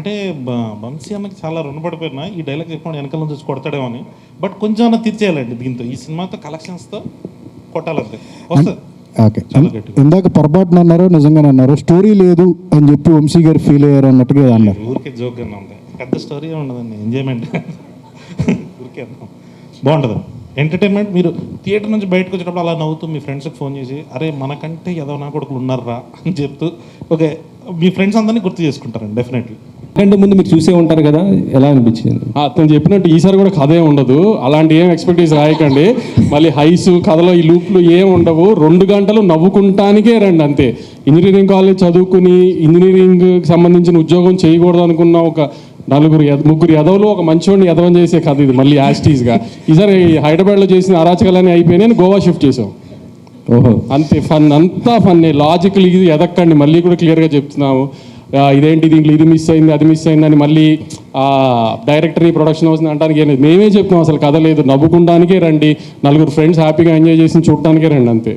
అంటే వంశీ అన్నకి చాలా రుణపడిపోయినా ఈ డైలాగ్ చెప్పడం వెనకాల నుంచి వచ్చి కొడతాడేమో అని. బట్ కొంచెం అన్న తీర్చేయాలండి దీంతో, ఈ సినిమాతో కలెక్షన్స్తో కొట్టాలంతే వస్తుంది. ఓకే, ఇందాక పొరపాటున అన్నారు, నిజంగానే అన్నారు, స్టోరీ లేదు అని చెప్పి వంశీ గారు ఫీల్ అయ్యారు అన్నట్టుగా అన్నారు. ఊరికే జోక్గానే ఉంది, పెద్ద స్టోరీ ఉండదండి, ఎంజాయ్మెంట్ ఊరికే బాగుంటుంది ఎంటర్టైన్మెంట్. మీరు థియేటర్ నుంచి బయటకు వచ్చేటప్పుడు అలా నవ్వుతూ మీ ఫ్రెండ్స్కి ఫోన్ చేసి అరే మనకంటే ఏదో నా కొడుకులు ఉన్నారా అని చెప్తూ ఓకే మీ ఫ్రెండ్స్ అందరినీ గుర్తు చేసుకుంటారండి డెఫినెట్లీ. కంటే ముందు మీరు చూసే ఉంటారు కదా, ఎలా అనిపించింది? అతను చెప్పినట్టు ఈసారి కూడా కథ ఏమి ఉండదు, అలాంటి ఏం ఎక్స్పెక్టేషన్ రాయకండి. మళ్ళీ హైస్ కథలో ఈ లూప్లు ఏం ఉండవు, 2 గంటలు నవ్వుకుంటానికే రండి అంతే. ఇంజనీరింగ్ కాలేజ్ చదువుకుని ఇంజనీరింగ్ సంబంధించిన ఉద్యోగం చేయకూడదు అనుకున్న ఒక 3 ఎదవలు ఒక మంచివాడిని ఎదవం చేసే కథ ఇది. మళ్ళీ యాస్టీస్గా ఈసారి హైదరాబాద్లో చేసిన అరాచకాలన్నీ అయిపోయినాయి, గోవా షిఫ్ట్ చేసాం. ఓహో, అంతే ఫన్, అంతా ఫన్నే. లాజికల్ ఇది ఎదక్కండి, మళ్ళీ కూడా క్లియర్గా చెప్తున్నాము. ఇదేంటి దీంట్లో ఇది మిస్ అయింది అది మిస్ అయిందని మళ్ళీ డైరెక్టర్ని ప్రొడక్షన్ హౌస్ని అంటానికి ఏం లేదు. మేమే చెప్తాం అసలు కథ లేదు, నవ్వుకుంటానికే రండి, 4 ఫ్రెండ్స్ హ్యాపీగా ఎంజాయ్ చేసి చూడటానికే రండి అంతే.